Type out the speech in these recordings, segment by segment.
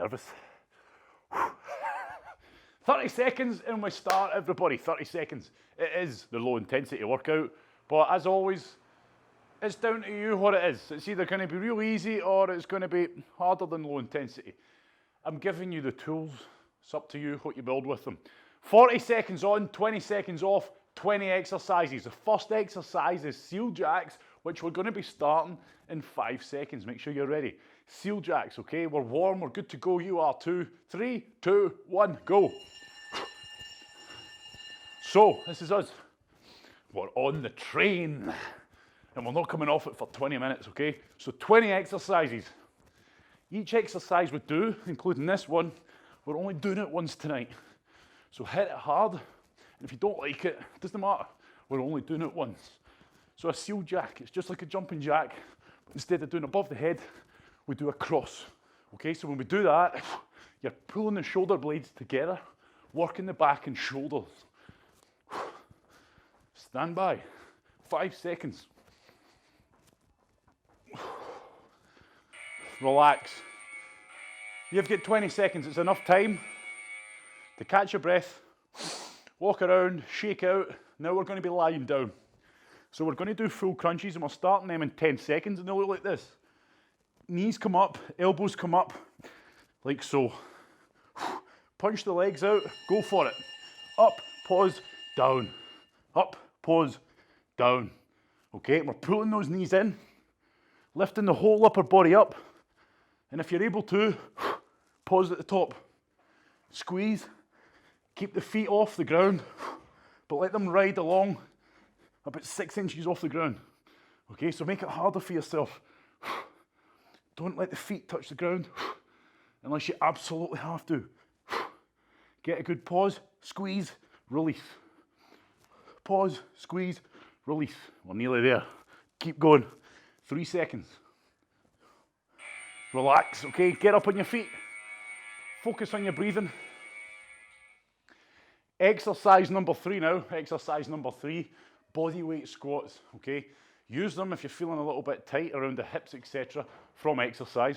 nervous. 30 seconds and we start, everybody, 30 seconds. It is the low intensity workout, but as always, it's down to you what it is. It's either going to be real easy or it's going to be harder than low intensity. I'm giving you the tools. It's up to you what you build with them. 40 seconds on, 20 seconds off, 20 exercises. The first exercise is seal jacks, which we're going to be starting in 5 seconds. Make sure you're ready. Seal jacks, okay? We're warm, we're good to go. You are too. 3, 2, 1, go. So, this is us. We're on the train. And we're not coming off it for 20 minutes, okay? So 20 exercises. Each exercise we do, including this one, we're only doing it once tonight. So hit it hard, and if you don't like it, it doesn't matter. We're only doing it once. So a seal jack, it's just like a jumping jack. Instead of doing above the head, we do a cross. Okay, so when we do that, you're pulling the shoulder blades together, working the back and shoulders. Stand by, 5 seconds. Relax. You've got 20 seconds, it's enough time to catch your breath, walk around, shake out. Now we're going to be lying down. So we're going to do full crunches and we're starting them in 10 seconds and they'll look like this. Knees come up, elbows come up, like so. Punch the legs out, go for it. Up, pause, down. Up, pause, down. Okay, we're pulling those knees in, lifting the whole upper body up. And if you're able to, pause at the top. Squeeze, keep the feet off the ground, but let them ride along about 6 inches off the ground. Okay, so make it harder for yourself. Don't let the feet touch the ground unless you absolutely have to. Get a good pause, squeeze, release. Pause, squeeze, release. We're nearly there. Keep going. 3 seconds. Relax, okay? Get up on your feet. Focus on your breathing. Exercise number 3 now. Exercise number 3, body weight squats, okay? Use them if you're feeling a little bit tight around the hips, etc. from exercise.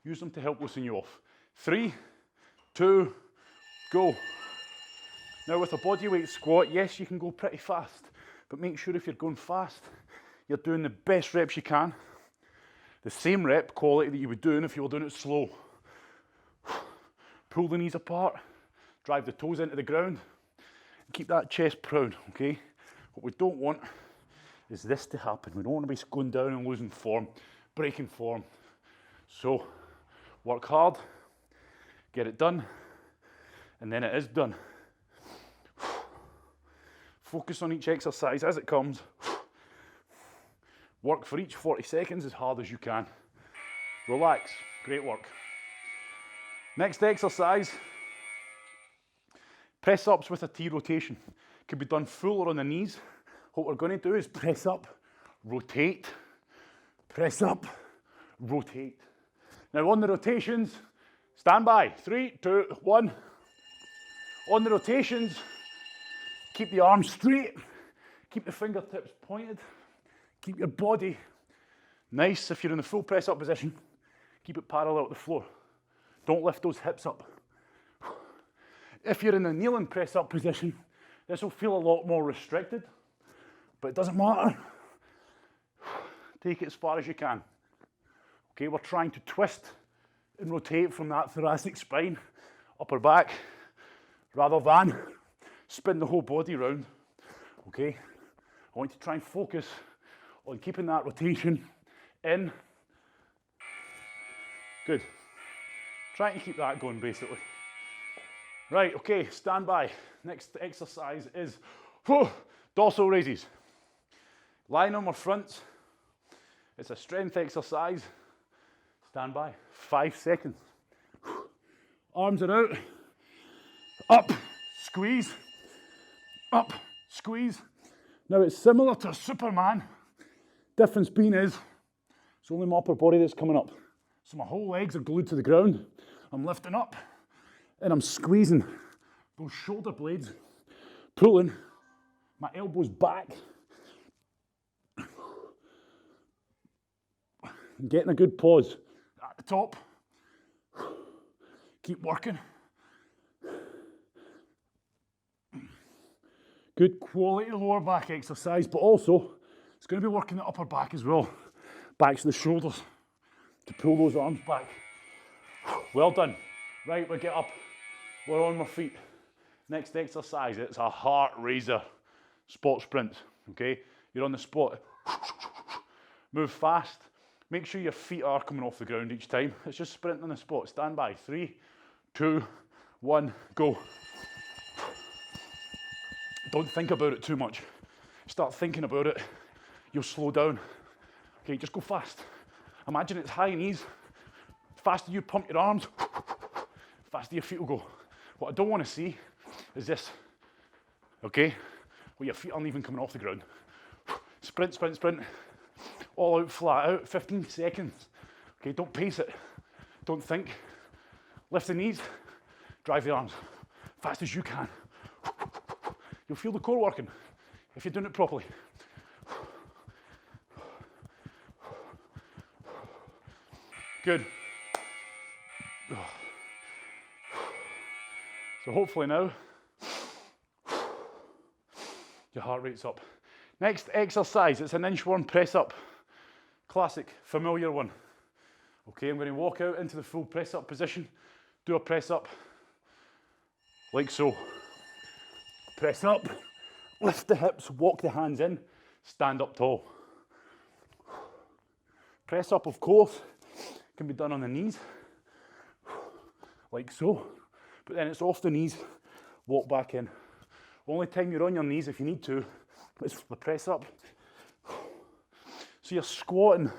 Use them to help loosen you off. 3, 2, go. Now with a body weight squat, yes, you can go pretty fast, but make sure if you're going fast, you're doing the best reps you can. The same rep quality that you would do if you were doing it slow. Pull the knees apart, drive the toes into the ground, and keep that chest proud, okay? What we don't want is this to happen. We don't want to be going down and losing form, breaking form. So, work hard, get it done, and then it is done. Focus on each exercise as it comes. Work for each 40 seconds as hard as you can. Relax, great work. Next exercise, press ups with a T rotation. Can be done full or on the knees. What we're going to do is press up, rotate, press up, rotate. Now on the rotations, stand by, 3, 2, 1. On the rotations, keep the arms straight, keep the fingertips pointed, keep your body nice. If you're in the full press up position, keep it parallel to the floor. Don't lift those hips up. If you're in the kneeling press up position, this will feel a lot more restricted, but it doesn't matter. Take it as far as you can. Okay, we're trying to twist and rotate from that thoracic spine, upper back, rather than spin the whole body round. Okay, I want you to try and focus on keeping that rotation in. Good. Trying to keep that going basically. Right, okay, stand by. Next exercise is dorsal raises. Lying on our fronts. It's a strength exercise. Stand by. 5 seconds. Arms are out. Up, squeeze. Up, squeeze. Now it's similar to a Superman. Difference being is, it's only my upper body that's coming up. So my whole legs are glued to the ground. I'm lifting up and I'm squeezing those shoulder blades, pulling my elbows back, and getting a good pause at the top. Keep working. Good quality lower back exercise, but also it's going to be working the upper back as well. Back to the shoulders to pull those arms back. Well done. Right, we get up. We're on our feet. Next exercise, it's a heart raiser. Spot sprint, okay? You're on the spot. Move fast. Make sure your feet are coming off the ground each time. It's just sprinting on the spot. Stand by. 3, 2, 1, go. Don't think about it too much. Start thinking about it, you'll slow down. Okay, just go fast. Imagine it's high knees. Faster you pump your arms, faster your feet will go. What I don't want to see is this, okay? Where your feet aren't even coming off the ground. Sprint, sprint, sprint. All out, flat out, 15 seconds. Okay, don't pace it. Don't think. Lift the knees, drive the arms, fast as you can. You'll feel the core working if you're doing it properly. Good. So hopefully now, your heart rate's up. Next exercise, it's an inchworm press up. Classic, familiar one. Okay, I'm going to walk out into the full press up position, do a press up, like so. Press up, lift the hips, walk the hands in, stand up tall. Press up, of course, can be done on the knees, like so, but then it's off the knees, walk back in. Only time you're on your knees if you need to is for the press up. So you're squatting,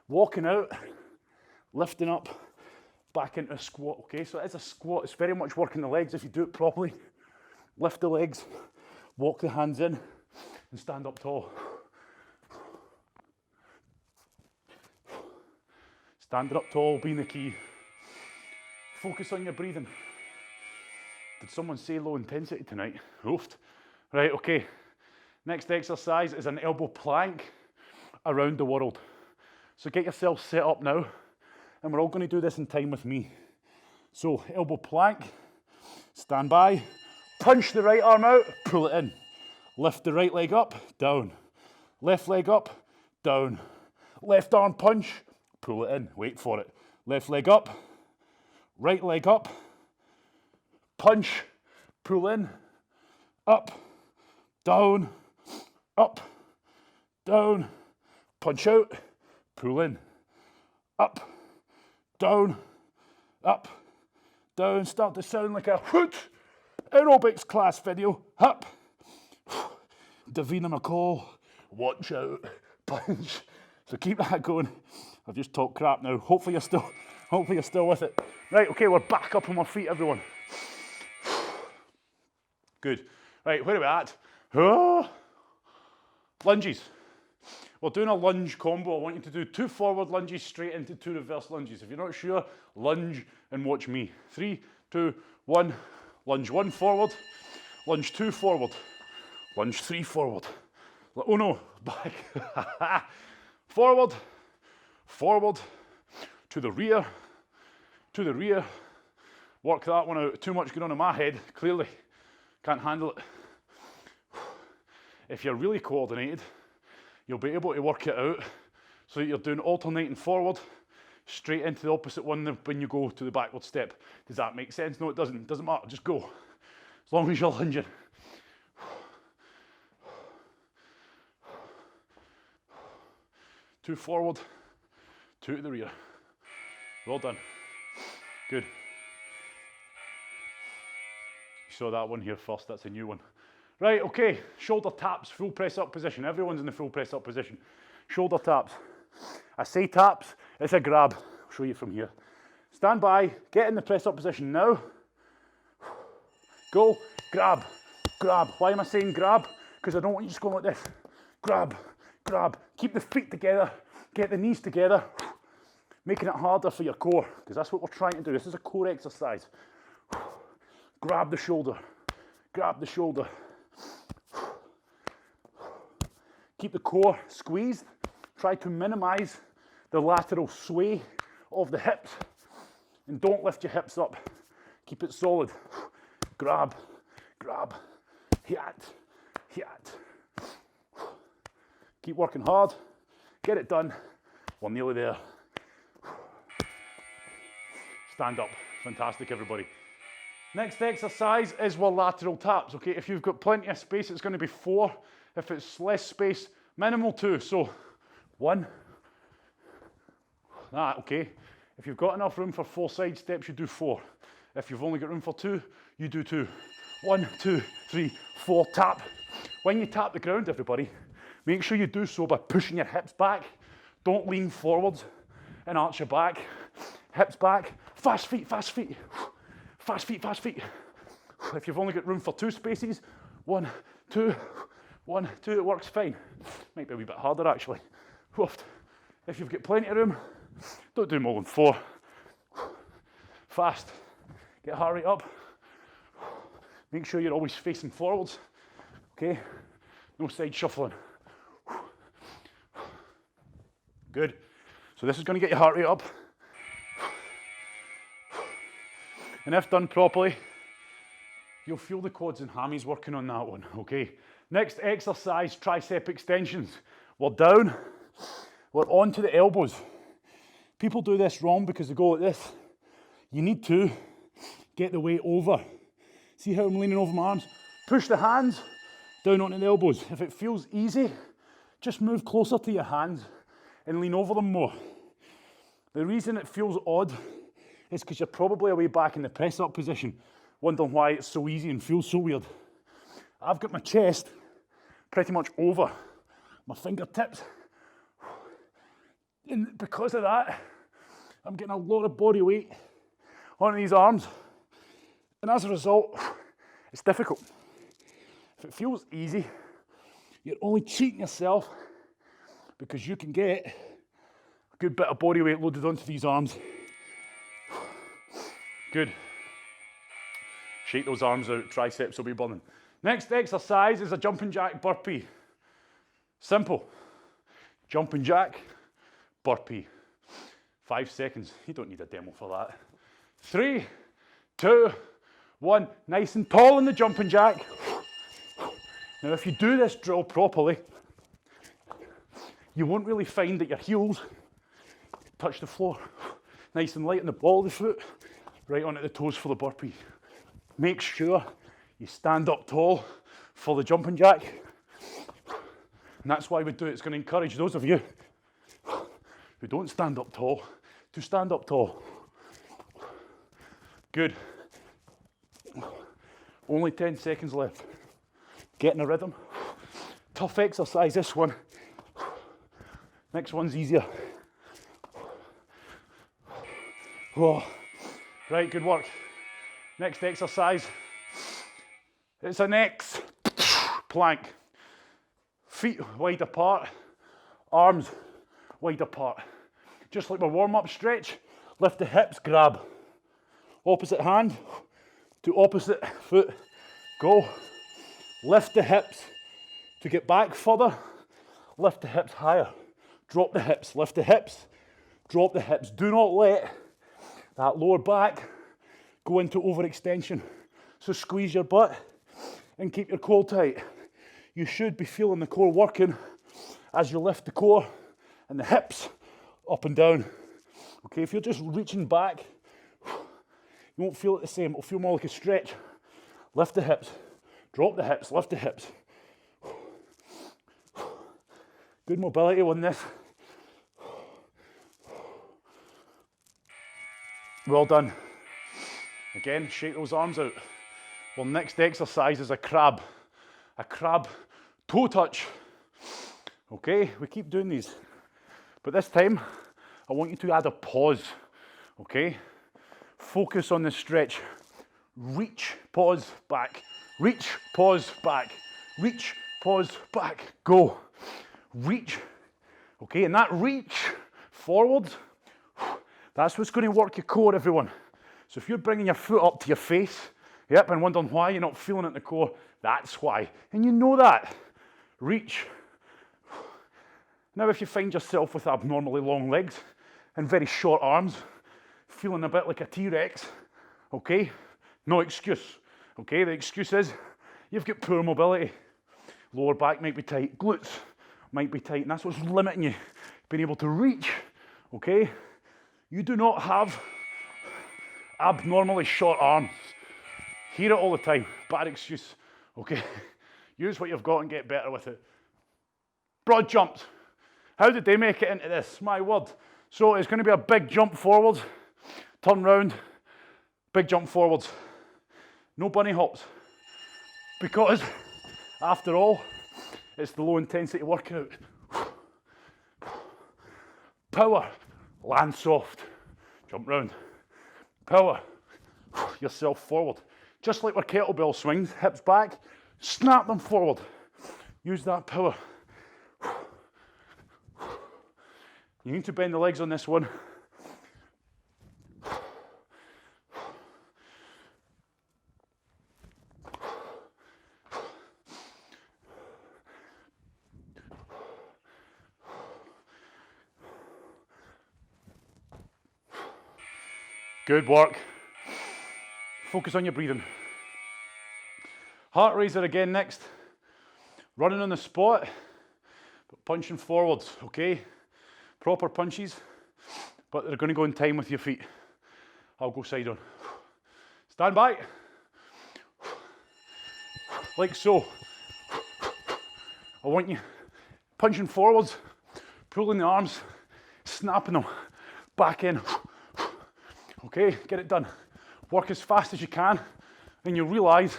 walking out, lifting up, back into a squat, okay? So it's a squat, it's very much working the legs if you do it properly. Lift the legs, walk the hands in, and stand up tall. Standing up tall being the key. Focus on your breathing. Did someone say low intensity tonight? Oofed. Right, okay. Next exercise is an elbow plank around the world. So get yourself set up now, and we're all going to do this in time with me. So elbow plank, stand by. Punch the right arm out, pull it in. Lift the right leg up, down. Left leg up, down. Left arm punch, pull it in. Wait for it. Left leg up, right leg up, punch, pull in, up, down, punch out, pull in, up, down, start to sound like a hoot. Aerobics class video, up. Davina McCall, watch out, punch. So keep that going. I've just talked crap now. Hopefully you're still with it. Right, okay, we're back up on our feet, everyone. Good. Right, where are we at? Oh. Lunges. We're doing a lunge combo. I want you to do 2 forward lunges straight into 2 reverse lunges. If you're not sure, lunge and watch me. 3, 2, 1. Lunge 1 forward, lunge 2 forward, lunge 3 forward. Oh no, back. Forward, forward, to the rear, Work that one out. Too much going on in my head, clearly. Can't handle it. If you're really coordinated, you'll be able to work it out so that you're doing alternating forward, straight into the opposite one when you go to the backward step. Does that make sense? No, it doesn't. It doesn't matter. Just go. As long as you're lunging. 2 forward, 2 to the rear. Well done. Good. You saw that one here first. That's a new one. Right, okay. Shoulder taps, full press up position. Everyone's in the full press up position. Shoulder taps. I say taps, it's a grab. I'll show you from here. Stand by, get in the press up position now. Go, grab, grab. Why am I saying grab? Because I don't want you just going like this. Grab, grab. Keep the feet together, get the knees together, making it harder for your core, because that's what we're trying to do. This is a core exercise. Grab the shoulder, grab the shoulder. Keep the core squeezed. Try to minimize the lateral sway of the hips. And don't lift your hips up. Keep it solid. Grab, grab, hit, hit. Keep working hard. Get it done. We're nearly there. Stand up. Fantastic, everybody. Next exercise is our lateral taps, okay? If you've got plenty of space, it's going to be 4. If it's less space, minimal 2. So 1. Okay. If you've got enough room for 4 side steps, you do 4. If you've only got room for 2, you do 2. 1, 2, 3, 4, tap. When you tap the ground, everybody, make sure you do so by pushing your hips back. Don't lean forwards and arch your back. Hips back, fast feet, fast feet. Fast feet, fast feet. If you've only got room for 2 spaces, 1, 2, 1, 2, it works fine. Might be a wee bit harder actually. If you've got plenty of room, don't do more than 4. Fast. Get heart rate up. Make sure you're always facing forwards. Okay? No side shuffling. Good. So this is going to get your heart rate up. And if done properly, you'll feel the quads and hammies working on that one, okay? Next exercise, tricep extensions. We're down, we're onto the elbows. People do this wrong because they go like this. You need to get the weight over. See how I'm leaning over my arms? Push the hands down onto the elbows. If it feels easy, just move closer to your hands and lean over them more. The reason it feels odd is because you're probably away back in the press up position, wondering why it's so easy and feels so weird. I've got my chest pretty much over my fingertips. And because of that, I'm getting a lot of body weight on these arms. And as a result, it's difficult. If it feels easy, you're only cheating yourself because you can get a good bit of body weight loaded onto these arms. Good. Shake those arms out, triceps will be burning. Next exercise is a jumping jack burpee. Simple. Jumping jack, burpee. 5 seconds. You don't need a demo for that. 3, 2, 1. Nice and tall in the jumping jack. Now if you do this drill properly, you won't really find that your heels touch the floor. Nice and light on the ball of the foot, right onto the toes for the burpee. Make sure you stand up tall for the jumping jack. And that's why we do it. It's going to encourage those of you who don't stand up tall to stand up tall. Good. Only 10 seconds left. Get in a rhythm. Tough exercise, this one. Next one's easier. Oh. Right, good work. Next exercise. It's an X plank. Feet wide apart, arms wide apart. Just like my warm-up stretch, lift the hips, grab. Opposite hand to opposite foot, go. Lift the hips to get back further, lift the hips higher. Drop the hips, lift the hips, drop the hips. Do not let that lower back go into overextension. So squeeze your butt and keep your core tight. You should be feeling the core working as you lift the core and the hips up and down. Okay, if you're just reaching back, you won't feel it the same. It'll feel more like a stretch. Lift the hips, drop the hips, lift the hips. Good mobility on this. Well done. Again, shake those arms out. Well, next exercise is a crab toe touch. Okay, we keep doing these, but this time I want you to add a pause. Okay, focus on the stretch. Reach, pause, back. Reach, pause, back. Reach, pause, back. Go. Reach. Okay, and that reach forward, that's what's going to work your core, everyone. So if you're bringing your foot up to your face, yep, and wondering why you're not feeling it in the core, that's why. And you know that. Reach. Now if you find yourself with abnormally long legs and very short arms, feeling a bit like a T-Rex, okay? No excuse, okay? The excuse is you've got poor mobility. Lower back might be tight, glutes might be tight, and that's what's limiting you, being able to reach, okay? You do not have abnormally short arms. Hear it all the time, bad excuse, okay? Use what you've got and get better with it. Broad jumps. How did they make it into this? My word. So it's going to be a big jump forwards, turn round, big jump forwards. No bunny hops. Because, after all, it's the low intensity workout. Power, land soft, jump round. Power, yourself forward. Just like where kettlebell swings, hips back, snap them forward. Use that power. You need to bend the legs on this one. Good work. Focus on your breathing. Heart raiser again next. Running on the spot, but punching forwards, okay? Proper punches, but they're going to go in time with your feet. I'll go side on. Stand by. Like so. I want you punching forwards, pulling the arms, snapping them back in. Okay, get it done. Work as fast as you can, and you'll realise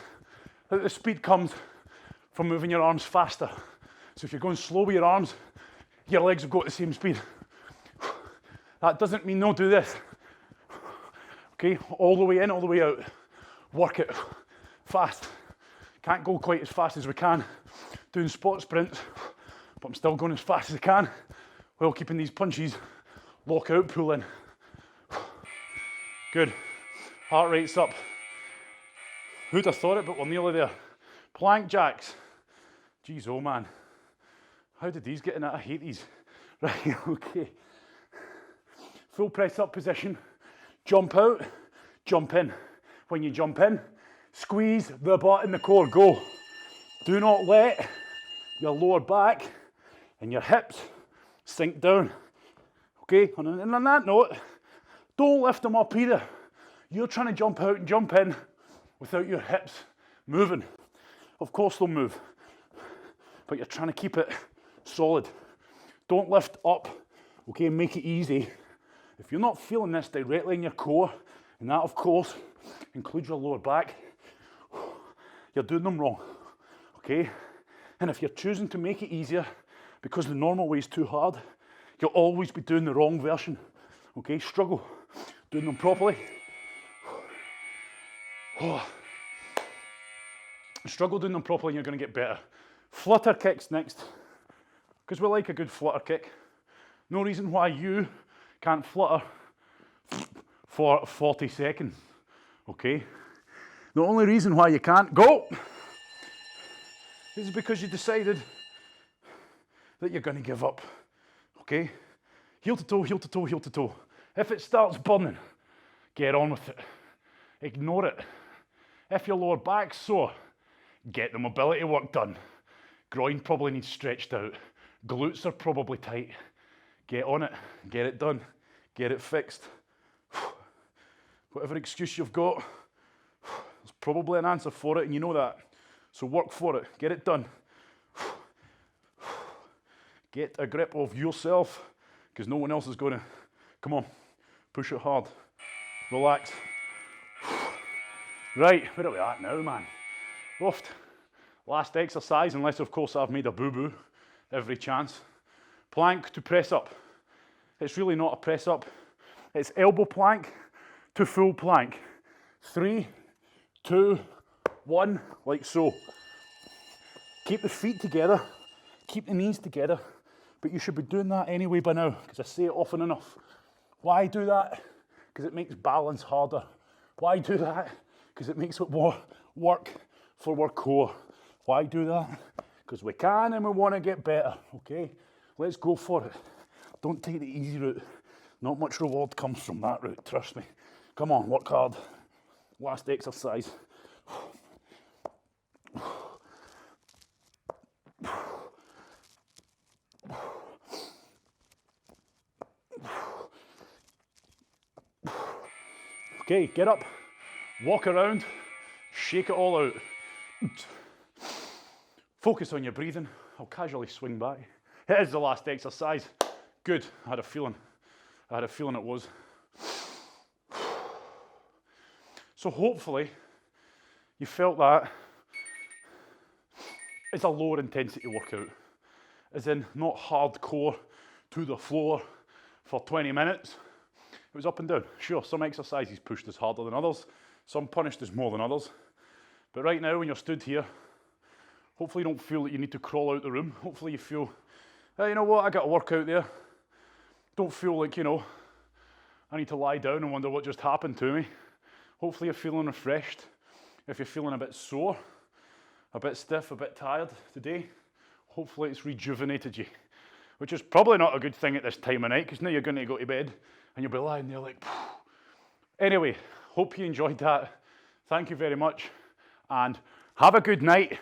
that the speed comes from moving your arms faster. So if you're going slow with your arms, your legs will go at the same speed. That doesn't mean no do this. Okay, all the way in, all the way out. Work it fast. Can't go quite as fast as we can doing spot sprints, but I'm still going as fast as I can while keeping these punches lock out, pull in. Good. Heart rate's up. Who'd have thought it, but we're nearly there. Plank jacks. Jeez, oh man. How did these get in that? I hate these. Right, okay. Full press up position. Jump out, jump in. When you jump in, squeeze the butt in the core, go. Do not let your lower back and your hips sink down. Okay, and on that note, don't lift them up either. You're trying to jump out and jump in without your hips moving. Of course they'll move, but you're trying to keep it solid. Don't lift up, okay, make it easy. If you're not feeling this directly in your core, and that of course includes your lower back, you're doing them wrong, okay? And if you're choosing to make it easier because the normal way is too hard, you'll always be doing the wrong version, okay? Struggle doing them properly. Struggle doing them properly and you're going to get better. Flutter kicks next, because we like a good flutter kick. No reason why you can't flutter for 40 seconds, okay? The only reason why you can't go is because you decided that you're going to give up, okay? Heel to toe, heel to toe, heel to toe. If it starts burning, get on with it. Ignore it. If your lower back's sore, get the mobility work done. Groin probably needs stretched out. Glutes are probably tight. Get on it, get it done, get it fixed. Whatever excuse you've got, there's probably an answer for it and you know that. So work for it, get it done. Get a grip of yourself, because no one else is going to. Come on, push it hard, relax. Right, where are we at now, man? Loft. Last exercise, unless of course I've made a boo-boo, every chance. Plank to press up. It's really not a press up. It's elbow plank to full plank. 3, 2, 1, like so. Keep the feet together, keep the knees together, but you should be doing that anyway by now, because I say it often enough. Why do that? Because it makes balance harder. Why do that? Because it makes it more work for our core. Why do that? Because we can and we want to get better, okay? Let's go for it. Don't take the easy route. Not much reward comes from that route, trust me. Come on, work hard. Last exercise. Okay, get up, walk around, shake it all out. Focus on your breathing. I'll casually swing back. It is the last exercise. Good, I had a feeling it was. So hopefully you felt that it's a lower intensity workout, as in not hardcore to the floor for 20 minutes. It was up and down. Sure, some exercises pushed us harder than others, some punished us more than others. But right now, when you're stood here, hopefully you don't feel that you need to crawl out the room. Hopefully you feel, hey, you know what, I got a workout there. Don't feel like, you know, I need to lie down and wonder what just happened to me. Hopefully you're feeling refreshed. If you're feeling a bit sore, a bit stiff, a bit tired today, hopefully it's rejuvenated you, which is probably not a good thing at this time of night, because now you're going to go to bed and you'll be lying there like, phew. Anyway, hope you enjoyed that. Thank you very much, and have a good night.